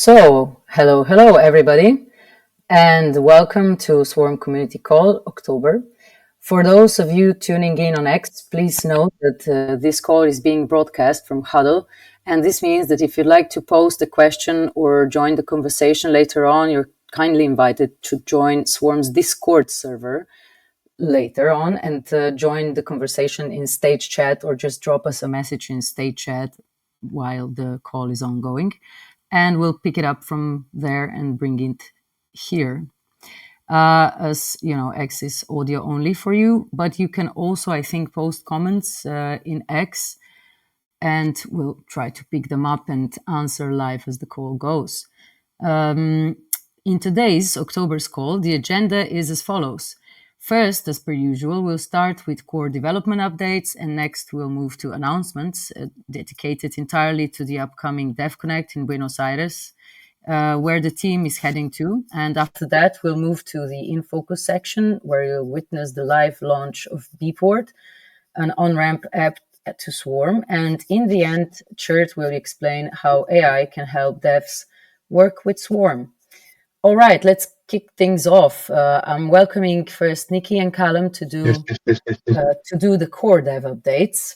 Hello everybody, and welcome to Swarm Community Call October. For those of you tuning in on X, please note that this call is being broadcast from Huddle, and this means that if you'd like to post a question or join the conversation later on, you're kindly invited to join Swarm's Discord server later on and join the conversation in stage chat, or just drop us a message in stage chat while the call is ongoing, and we'll pick it up from there and bring it here. As you know, X is audio only for you, but you can also, I think, post comments in X, and we'll try to pick them up and answer live as the call goes. In today's October's call, the agenda is as follows. First, as per usual, we'll start with core development updates, and next we'll move to announcements dedicated entirely to the upcoming Devconnect in Buenos Aires, where the team is heading to. And after that, we'll move to the In Focus section, where you'll witness the live launch of Beeport, an on-ramp app to Swarm. And in the end, Črt will explain how AI can help devs work with Swarm. All right, let's kick things off. I'm welcoming first Niki and Callum to do the core dev updates.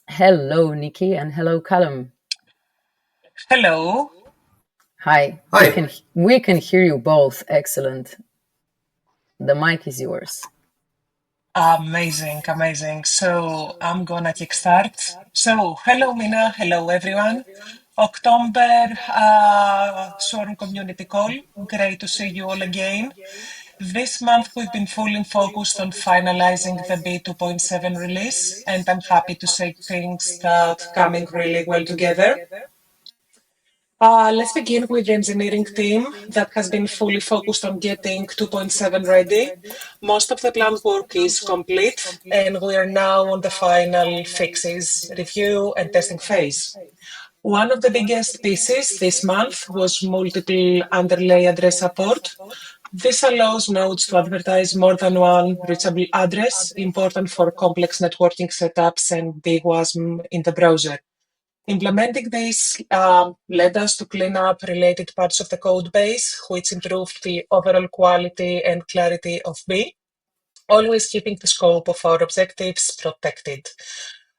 Hello, Niki, and hello, Callum. Hello. Hi. Hi. We can hear you both. Excellent. The mic is yours. Amazing. So I'm gonna kickstart. So hello, Mina. Hello, everyone. October Swarm Community Call. Great to see you all again. This month we've been fully focused on finalizing the B2.7 release, and I'm happy to say things start coming really well together. Let's begin with the engineering team that has been fully focused on getting 2.7 ready. Most of the planned work is complete, and we are now on the final fixes, review, and testing phase. One of the biggest pieces this month was multiple underlay address support. This allows nodes to advertise more than one reachable address, important for complex networking setups and DWASM in the browser. Implementing this led us to clean up related parts of the code base, which improved the overall quality and clarity of B, always keeping the scope of our objectives protected.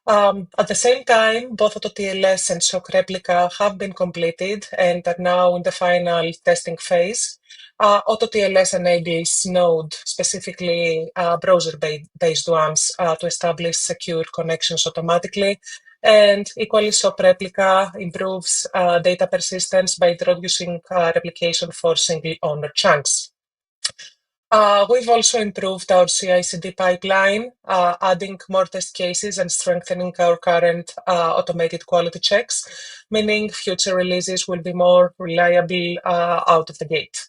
At the same time, both AutoTLS and SOC replica have been completed and are now in the final testing phase. AutoTLS enables Node, specifically browser-based ones, to establish secure connections automatically. And equally, SOC replica improves data persistence by introducing replication for single owner chunks. We've also improved our CI/CD pipeline, adding more test cases and strengthening our current automated quality checks, meaning future releases will be more reliable out of the gate.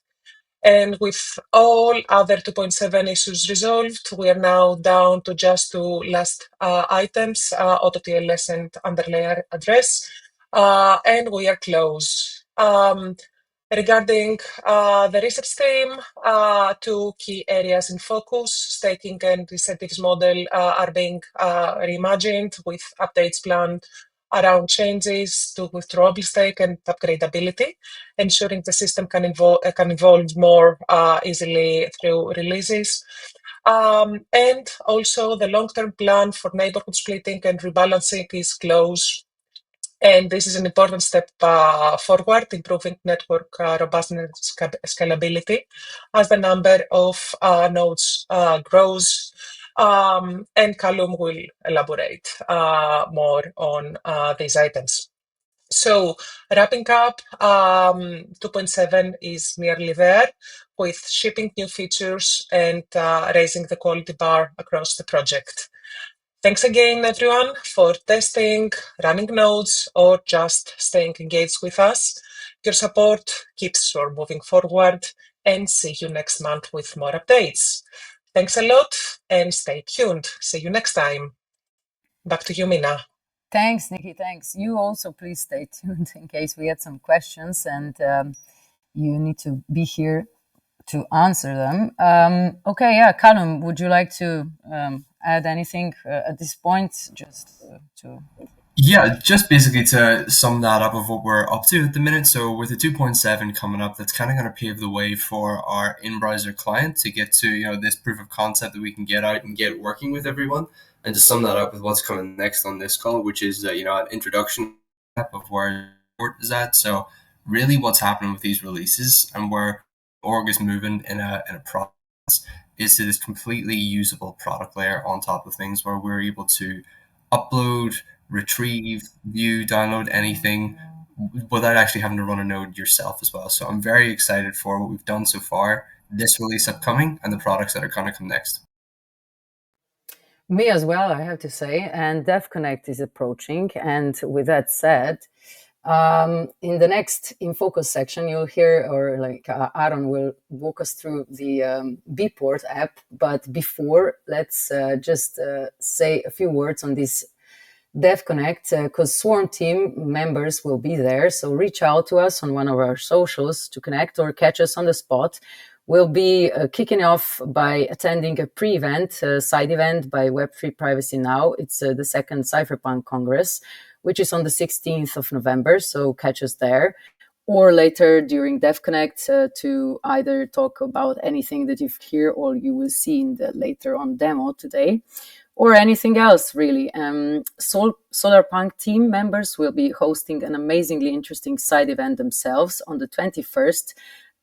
And with all other 2.7 issues resolved, we are now down to just two last items, AutoTLS and underlay address, and we are close. Regarding the research stream, two key areas in focus, staking and incentives model are being reimagined with updates planned around changes to withdrawable stake and upgradability, ensuring the system can evolve more easily through releases. And also the long-term plan for neighborhood splitting and rebalancing is close. And this is an important step forward, improving network robustness and scalability as the number of nodes grows. And Callum will elaborate more on these items. So wrapping up, 2.7 is nearly there, with shipping new features and raising the quality bar across the project. Thanks again, everyone, for testing, running nodes, or just staying engaged with us. Your support keeps Swarm moving forward, and see you next month with more updates. Thanks a lot, and stay tuned. See you next time. Back to you, Mina. Thanks, Niki. Thanks. You also please stay tuned in case we had some questions, and you need to be here to answer them. Okay, yeah, Callum, would you like to add anything at this point? Just to Yeah, just basically to sum that up of what we're up to at the minute. So with the 2.7 coming up, that's kind of going to pave the way for our in-browser client to get to, this proof of concept that we can get out and get working with everyone. And to sum that up with what's coming next on this call, which is, an introduction of where Beeport is at. So really what's happening with these releases and where org is moving in a process is to this completely usable product layer on top of things where we're able to upload, retrieve, view, download anything without actually having to run a node yourself as well. So I'm very excited for what we've done so far, this release upcoming, and the products that are going to come next. Me as well, I have to say. And Devconnect is approaching. And with that said, in the next In Focus section, you'll hear, Áron will walk us through the Beeport app. But before, let's just say a few words on this Devconnect, because Swarm team members will be there. So reach out to us on one of our socials to connect or catch us on the spot. We'll be kicking off by attending a pre-event, side event by Web3 Privacy Now. It's the second Cypherpunk Congress, which is on the 16th of November. So catch us there. Or later during Devconnect to either talk about anything that you've heard or you will see in the later on demo today, or anything else, really. Solarpunk team members will be hosting an amazingly interesting side event themselves on the 21st.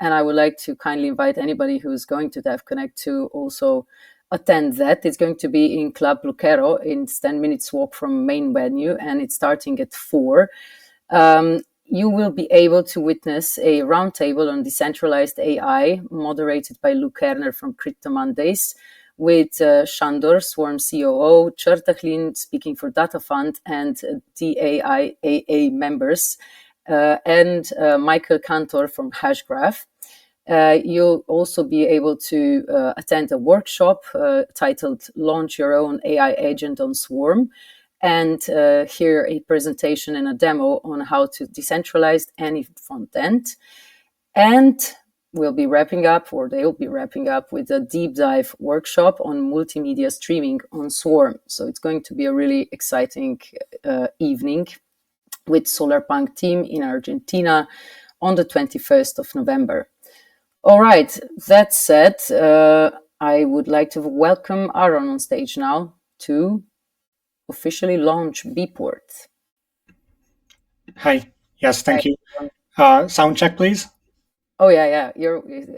And I would like to kindly invite anybody who's going to Devconnect to also attend that. It's going to be in Club Lucero. It's 10 minutes walk from main venue, and it's starting at 4. You will be able to witness a roundtable on decentralized AI moderated by Luke Kerner from Crypto Mondays, with Shandor, Swarm COO, Črt Ahlin speaking for Data Fund, and DAIAA members, and Michael Cantor from Hashgraph. You'll also be able to attend a workshop titled Launch Your Own AI Agent on Swarm, and hear a presentation and a demo on how to decentralize any front end. And we'll be wrapping up, or they'll be wrapping up, with a deep dive workshop on multimedia streaming on Swarm. So it's going to be a really exciting evening with Solarpunk team in Argentina on the 21st of November. All right, that said, I would like to welcome Áron on stage now to officially launch Beeport. Hi. Yes, thank you. Sound check, please. Oh yeah.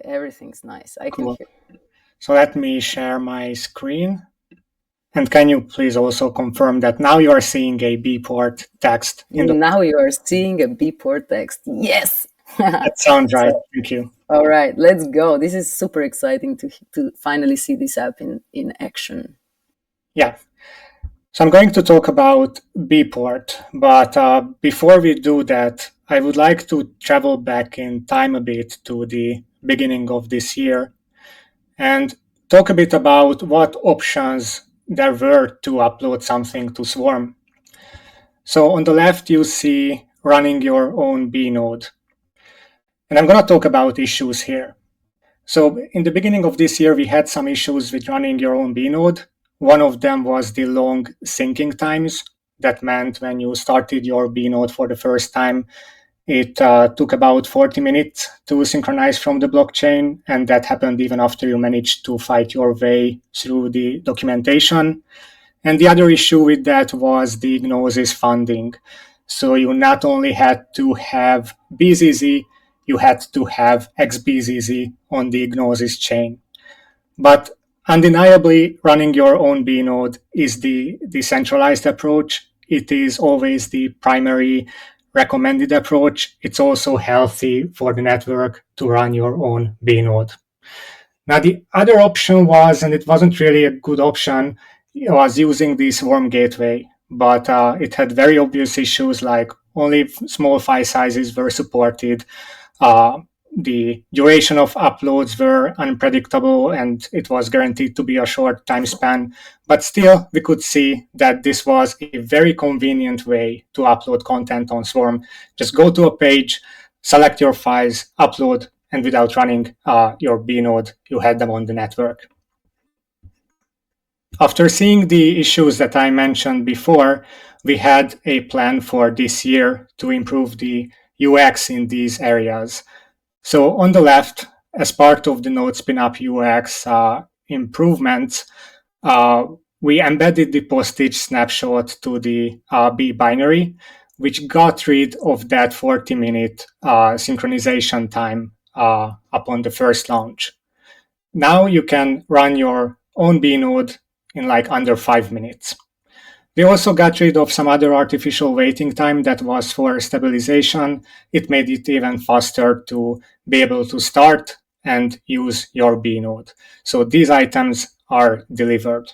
Everything's nice. I can hear. So let me share my screen. And can you please also confirm that now you are seeing a Beeport text? Now you are seeing a Beeport text. Yes. That sounds right. Thank you. All right, let's go. This is super exciting to finally see this app in action. Yeah. So I'm going to talk about Beeport, but before we do that, I would like to travel back in time a bit to the beginning of this year and talk a bit about what options there were to upload something to Swarm. So on the left, you see running your own B node. And I'm going to talk about issues here. So in the beginning of this year, we had some issues with running your own B node. One of them was the long syncing times. That meant when you started your B node for the first time, it took about 40 minutes to synchronize from the blockchain. And that happened even after you managed to fight your way through the documentation. And the other issue with that was the Gnosis funding. So you not only had to have BZZ, you had to have XBZZ on the Gnosis chain. But undeniably, running your own B node is the decentralized approach. It is always the primary recommended approach. It's also healthy for the network to run your own B node. Now, the other option was, and it wasn't really a good option, was using the Swarm gateway, but it had very obvious issues like only small file sizes were supported. The duration of uploads were unpredictable, and it was guaranteed to be a short time span. But still, we could see that this was a very convenient way to upload content on Swarm. Just go to a page, select your files, upload, and without running your B node, you had them on the network. After seeing the issues that I mentioned before, we had a plan for this year to improve the UX in these areas. So on the left, as part of the Node spin-up UX improvements, we embedded the postage snapshot to the B binary, which got rid of that 40-minute synchronization time upon the first launch. Now you can run your own B node in like under 5 minutes. We also got rid of some other artificial waiting time that was for stabilization. It made it even faster to be able to start and use your B node. So these items are delivered.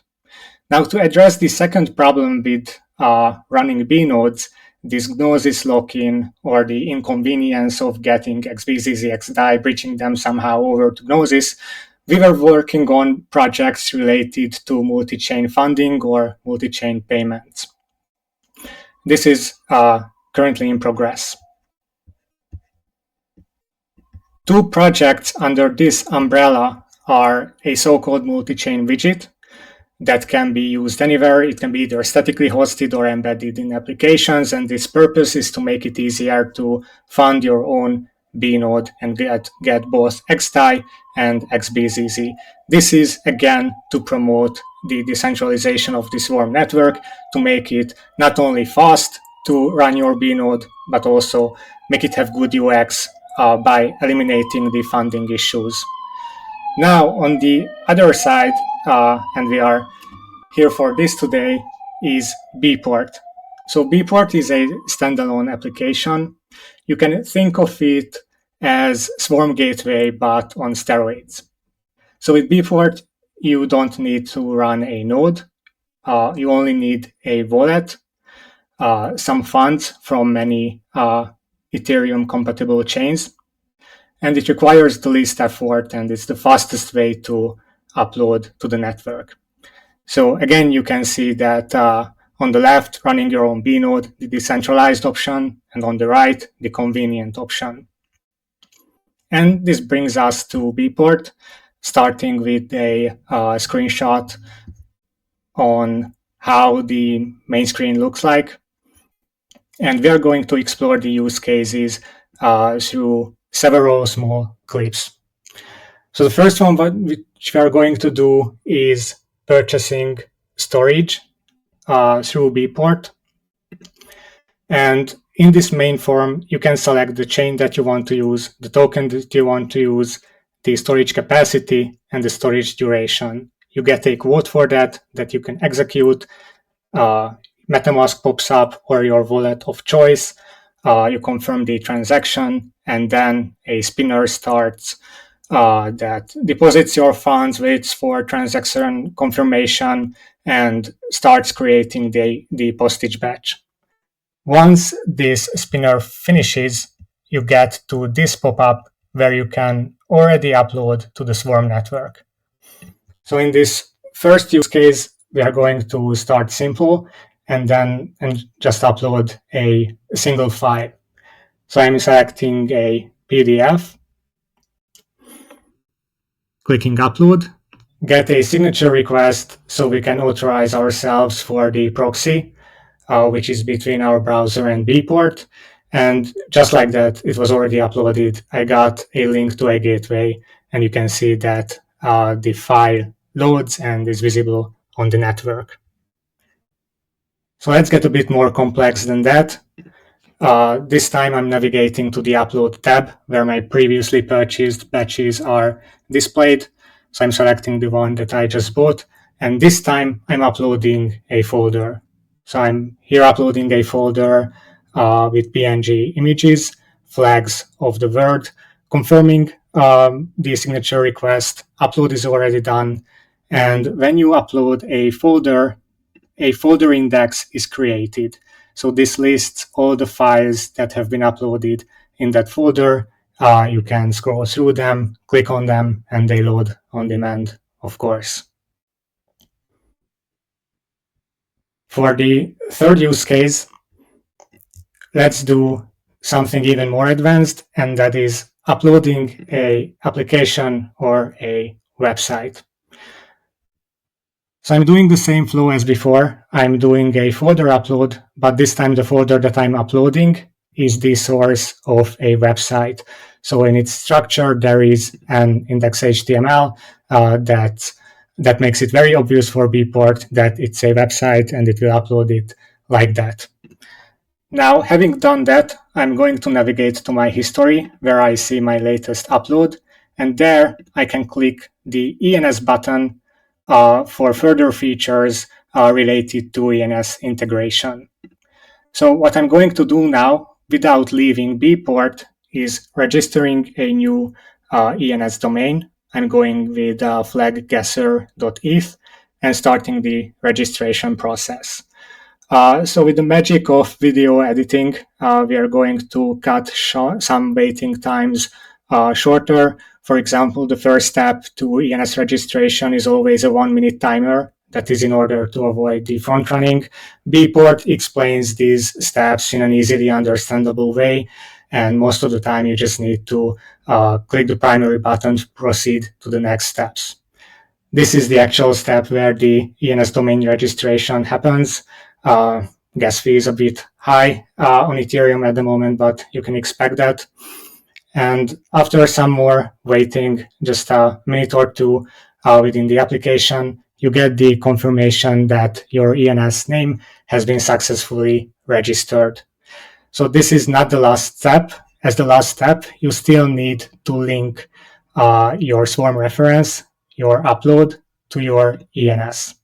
Now, to address the second problem with running B nodes, this Gnosis lock-in or the inconvenience of getting XBZZ, XDAI, bridging them somehow over to Gnosis, we were working on projects related to multi-chain funding or multi-chain payments. This is currently in progress. 2 projects under this umbrella are a so-called multi-chain widget that can be used anywhere. It can be either statically hosted or embedded in applications, and this purpose is to make it easier to fund your own B node and get both XDAI and XBZZ. This is, again, to promote the decentralization of the Swarm network, to make it not only fast to run your B node, but also make it have good UX by eliminating the funding issues. Now, on the other side, and we are here for this today, is Beeport. So Beeport is a standalone application. You can think of it as Swarm Gateway, but on steroids. So with Beeport, you don't need to run a node. You only need a wallet, some funds from many Ethereum-compatible chains, and it requires the least effort, and it's the fastest way to upload to the network. So again, you can see that on the left, running your own B node, the decentralized option, and on the right, the convenient option. And this brings us to Beeport, starting with a screenshot on how the main screen looks like. And we are going to explore the use cases through several small clips. So the first one which we are going to do is purchasing storage through Beeport. And in this main form, you can select the chain that you want to use, the token that you want to use, the storage capacity, and the storage duration. You get a quote for that you can execute. MetaMask pops up or your wallet of choice. You confirm the transaction, and then a spinner starts that deposits your funds, waits for transaction confirmation, and starts creating the postage batch. Once this spinner finishes, you get to this pop-up where you can already upload to the Swarm network. So in this first use case, we are going to start simple and just upload a single file. So I'm selecting a PDF, clicking upload, get a signature request so we can authorize ourselves for the proxy, which is between our browser and Beeport. And just like that, it was already uploaded. I got a link to a gateway, and you can see that the file loads and is visible on the network. So let's get a bit more complex than that. This time I'm navigating to the Upload tab, where my previously purchased batches are displayed. So I'm selecting the one that I just bought, and this time I'm uploading a folder. So I'm here uploading a folder with PNG images, flags of the word, confirming the signature request. Upload is already done. And when you upload a folder index is created. So this lists all the files that have been uploaded in that folder. You can scroll through them, click on them, and they load on demand, of course. For the third use case, let's do something even more advanced, and that is uploading an application or a website. So I'm doing the same flow as before. I'm doing a folder upload, but this time the folder that I'm uploading is the source of a website. So in its structure, there is an index.html that makes it very obvious for Beeport that it's a website and it will upload it like that. Now, having done that, I'm going to navigate to my history where I see my latest upload, and there I can click the ENS button for further features related to ENS integration. So what I'm going to do now, without leaving Beeport, is registering a new ENS domain. I'm going with flagguesser.eth and starting the registration process. So with the magic of video editing, we are going to cut some waiting times shorter. For example, the first step to ENS registration is always a 1-minute timer. That is in order to avoid the front running. Beeport explains these steps in an easily understandable way, and most of the time you just need to click the primary button to proceed to the next steps. This is the actual step where the ENS domain registration happens. Gas fee is a bit high on Ethereum at the moment, but you can expect that. And after some more waiting, just a minute or two within the application, you get the confirmation that your ENS name has been successfully registered. So this is not the last step. As the last step, you still need to link your Swarm reference, your upload, to your ENS.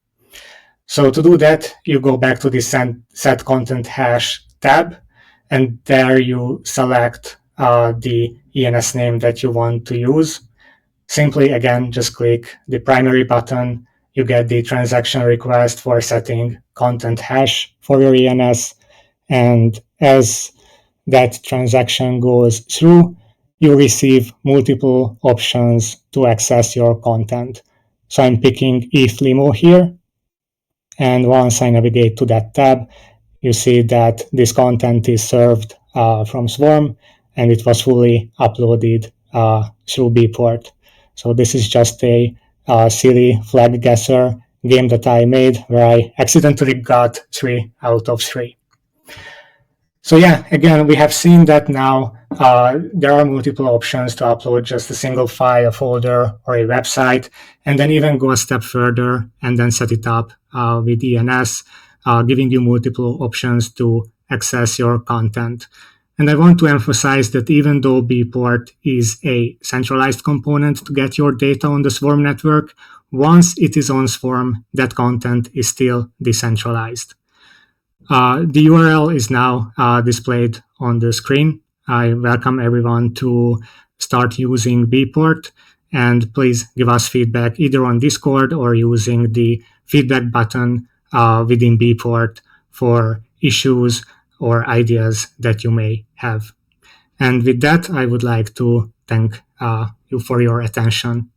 So to do that, you go back to the set content hash tab, and there you select the ENS name that you want to use. Simply, again, just click the primary button. You get the transaction request for setting content hash for your ENS. And as that transaction goes through, you receive multiple options to access your content. So I'm picking ETH Limo here. And once I navigate to that tab, you see that this content is served from Swarm, and it was fully uploaded through Beeport. So this is just a silly flag guesser game that I made where I accidentally got 3 out of 3. So yeah, again, we have seen that now there are multiple options to upload just a single file, a folder, or a website, and then even go a step further and then set it up with ENS, giving you multiple options to access your content. And I want to emphasize that even though Beeport is a centralized component to get your data on the Swarm network, once it is on Swarm, that content is still decentralized. The URL is now displayed on the screen. I welcome everyone to start using Beeport, and please give us feedback either on Discord or using the feedback button within Beeport for issues or ideas that you may have. And with that, I would like to thank you for your attention.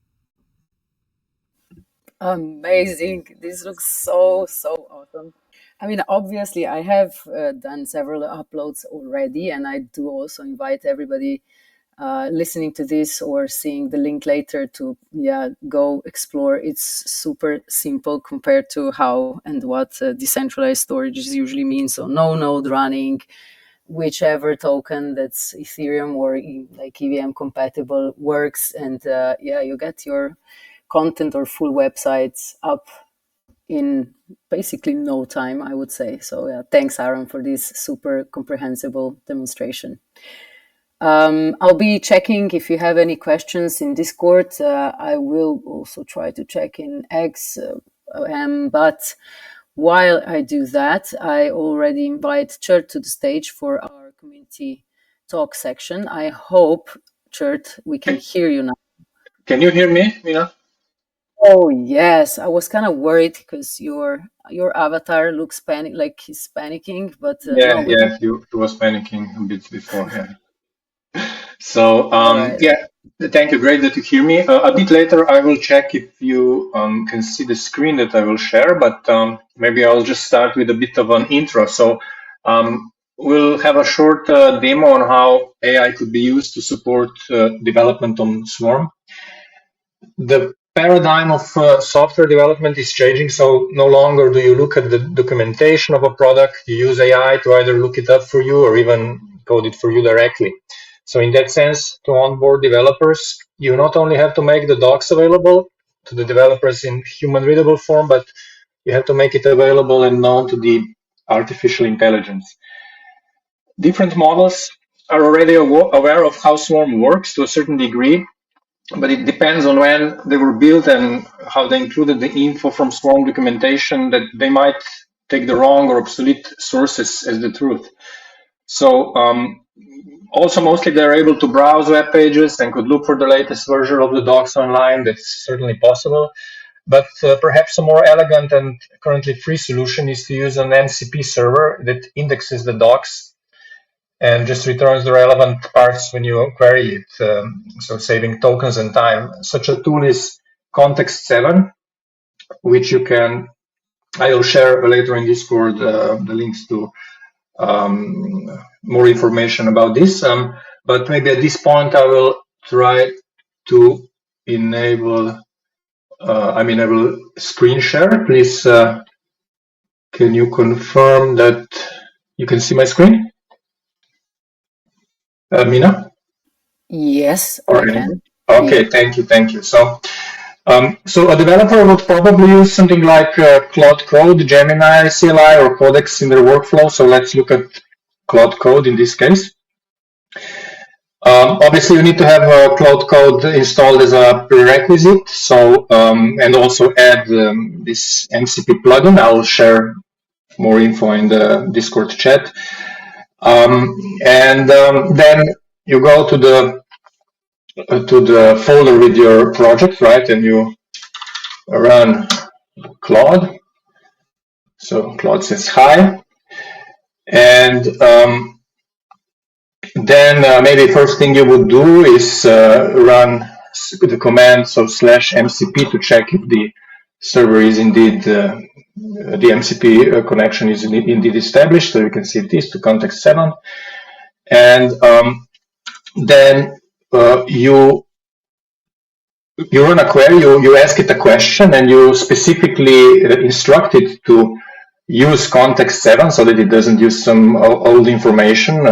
Amazing. This looks so awesome. I mean, obviously, I have done several uploads already, and I do also invite everybody listening to this or seeing the link later to go explore. It's super simple compared to how and what decentralized storage usually means. So no node running, whichever token that's Ethereum or like EVM compatible works, and you get your content or full websites up in basically no time, I would say. So thanks, Áron, for this super comprehensible demonstration. I'll be checking if you have any questions in Discord. I will also try to check in X, but while I do that, I already invite Črt to the stage for our community talk section. I hope, Črt, we can hear you now. Can you hear me, Mina? Oh yes, I was kind of worried because your avatar looks like he's panicking, but he was panicking a bit before. Yeah. So right. thank you. Great that you hear me. A bit later, I will check if you can see the screen that I will share, but maybe I'll just start with a bit of an intro. So we'll have a short demo on how AI could be used to support development on Swarm. The paradigm of software development is changing. So no longer do you look at the documentation of a product, you use AI to either look it up for you or even code it for you directly. So in that sense, to onboard developers, you not only have to make the docs available to the developers in human readable form, but you have to make it available and known to the artificial intelligence. Different models are already aware of how Swarm works to a certain degree, but it depends on when they were built and how they included the info from Swarm documentation, that they might take the wrong or obsolete sources as the truth. So also mostly they're able to browse web pages and could look for the latest version of the docs online. That's certainly possible. But perhaps a more elegant and currently free solution is to use an MCP server that indexes the docs and just returns the relevant parts when you query it, so saving tokens and time. Such a tool is Context 7, which you can, I will share later in Discord the links to more information about this. But maybe at this point I will try to enable, I will screen share. Please, can you confirm that you can see my screen? Mina? Yes, Or I can. Okay, Yeah. thank you. So, so a developer would probably use something like Cloud Code, Gemini, CLI, or Codex in their workflow. So let's look at Cloud Code in this case. Obviously, you need to have Cloud Code installed as a prerequisite. So, and also add this MCP plugin. I will share more info in the Discord chat. Then you go to the folder with your project, right? And you run Claude. So Claude says hi. And then maybe first thing you would do is run the command, so /mcp, to check if the server is indeed, the MCP connection is indeed established. So you can see this to context 7. And then you run a query, you ask it a question, and you specifically instruct it to use context 7 so that it doesn't use some old information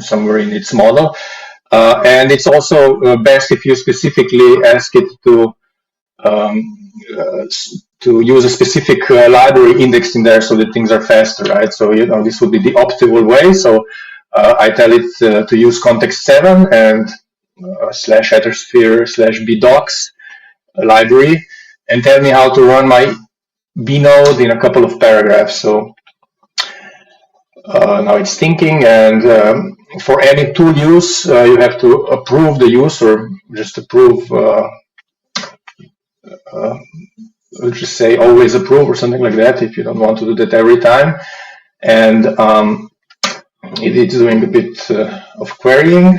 somewhere in its model. And it's also best if you specifically ask it to use a specific library indexed in there so that things are faster, right? So, this would be the optimal way. So I tell it to use context 7 and /headersphere/bdocs library, and tell me how to run my bnode in a couple of paragraphs. So now it's thinking, and for any tool use, you have to approve the use, or just approve, let's just say always approve or something like that, if you don't want to do that every time. And it is doing a bit of querying,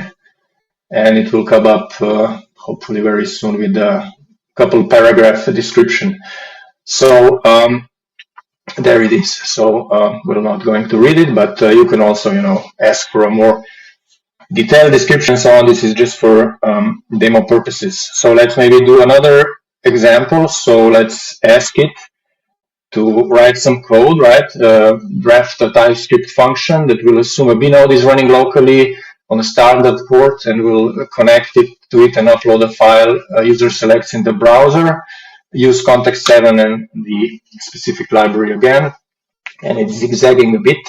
and it will come up hopefully very soon with a couple paragraph description. So there it is. So we're not going to read it, but you can also, ask for a more detailed description and so on. This is just for demo purposes. So let's maybe do another example. So let's ask it to write some code, right? Draft a TypeScript function that will assume a bnode is running locally on a standard port, and we'll connect it to it and upload a file a user selects in the browser. Use context 7 and the specific library again, and it's zigzagging a bit.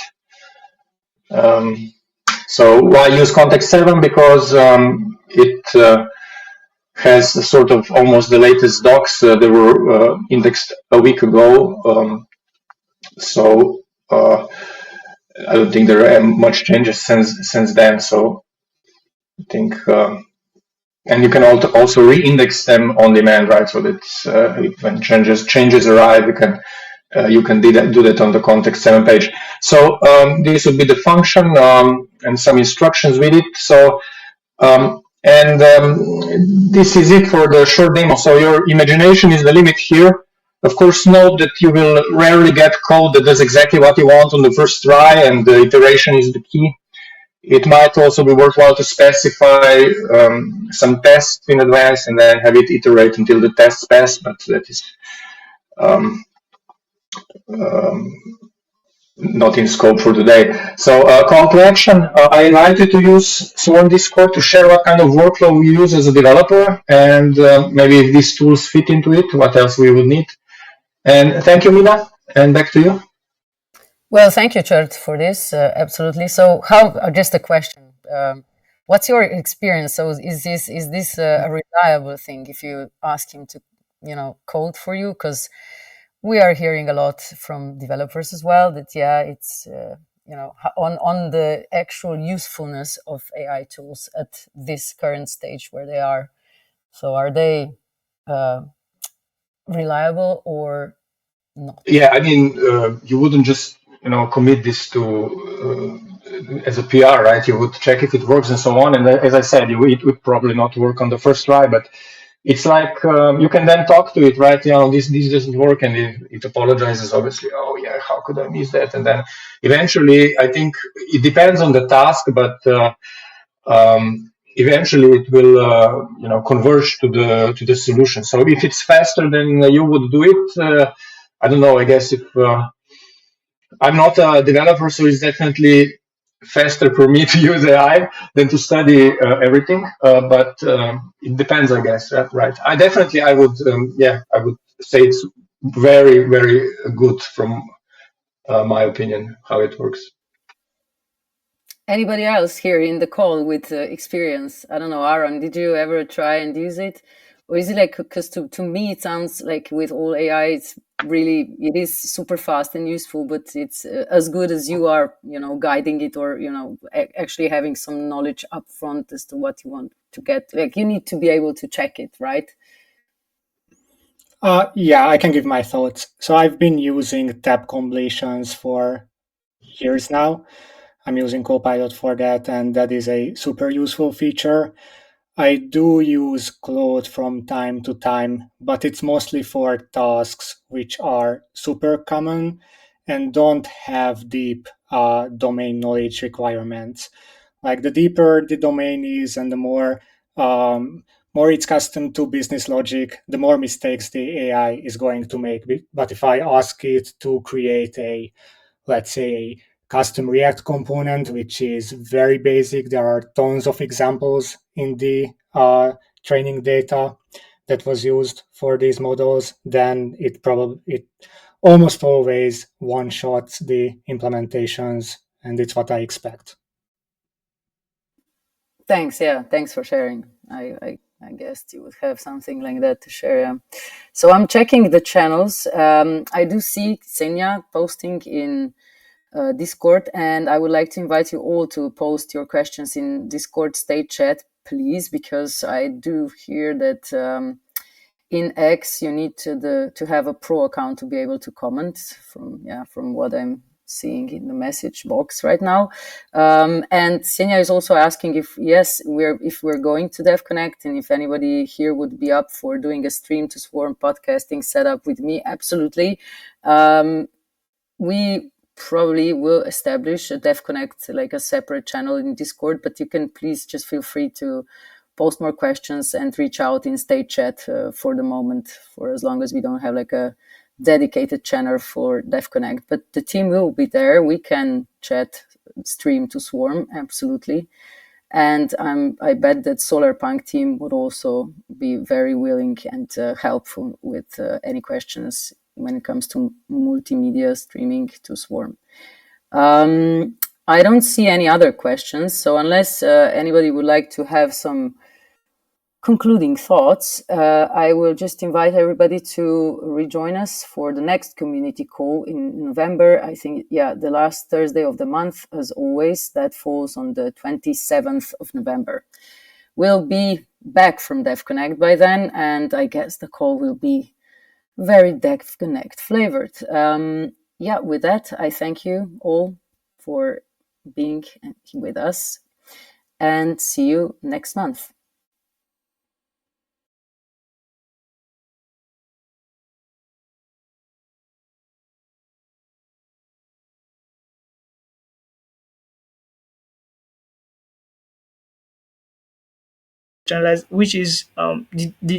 So why use context 7? Because it has sort of almost the latest docs that were indexed a week ago. So I don't think there are much changes since then. So I think, and you can also re-index them on demand, right? So that when changes arrive, you can do that on the context 7 page. So this would be the function and some instructions with it. So this is it for the short demo. So your imagination is the limit here. Of course, note that you will rarely get code that does exactly what you want on the first try, and the iteration is the key. it might also be worthwhile to specify some tests in advance and then have it iterate until the tests pass, but that is um, not in scope for today. So call to action, I invite you to use Swarm Discord to share what kind of workflow we use as a developer, and maybe if these tools fit into it, what else we would need. And thank you, Mina, and back to you. Well, thank you, Črt, for this. Absolutely. So, just a question. What's your experience? So, is this a reliable thing if you ask him to, code for you? Because we are hearing a lot from developers as well that it's on the actual usefulness of AI tools at this current stage where they are. So, are they reliable or not? Yeah, I mean, you wouldn't just commit this to as a PR, right? You would check if it works and so on. And as I said, it would probably not work on the first try, but it's like you can then talk to it, right? This doesn't work, and it apologizes. Obviously, oh yeah, how could I miss that? And then eventually, I think it depends on the task, but eventually it will converge to the solution. So if it's faster than you would do it, I don't know. I guess if I'm not a developer, so it's definitely faster for me to use AI than to study everything. But it depends, I guess. Right? I would, I would say it's very, very good from my opinion how it works. Anybody else here in the call with experience? I don't know, Áron, did you ever try and use it? Or is it like, because to me, it sounds like with all AI, it is super fast and useful, but it's as good as you are, guiding it or, actually having some knowledge up front as to what you want to get. Like you need to be able to check it, right? Yeah, I can give my thoughts. So I've been using tab completions for years now. I'm using Copilot for that, and that is a super useful feature. I do use Claude from time to time, but it's mostly for tasks which are super common and don't have deep domain knowledge requirements. Like the deeper the domain is and the more it's custom to business logic, the more mistakes the AI is going to make. But if I ask it to create let's say, a custom React component, which is very basic. There are tons of examples in the training data that was used for these models. Then it almost always one-shots the implementations, and it's what I expect. Thanks. Yeah, thanks for sharing. I guessed you would have something like that to share. So I'm checking the channels. I do see Xenia posting in Discord, and I would like to invite you all to post your questions in Discord state chat, please, because I do hear that in X you need to have a pro account to be able to comment from what I'm seeing in the message box right now. And Xenia is also asking if we're going to Devconnect, and if anybody here would be up for doing a stream to Swarm podcasting setup with me. Absolutely. We probably will establish a Devconnect, like a separate channel in Discord, but you can please just feel free to post more questions and reach out in state chat for the moment, for as long as we don't have like a dedicated channel for Devconnect. But the team will be there. We can chat, stream to Swarm, absolutely. And I bet that Solarpunk team would also be very willing and helpful with any questions when it comes to multimedia streaming to Swarm. I don't see any other questions. So unless anybody would like to have some concluding thoughts, I will just invite everybody to rejoin us for the next community call in November. I think, the last Thursday of the month, as always. That falls on the 27th of November. We'll be back from Devconnect by then, and I guess the call will be very Devconnect flavored. With that, I thank you all for being with us, and see you next month. which is the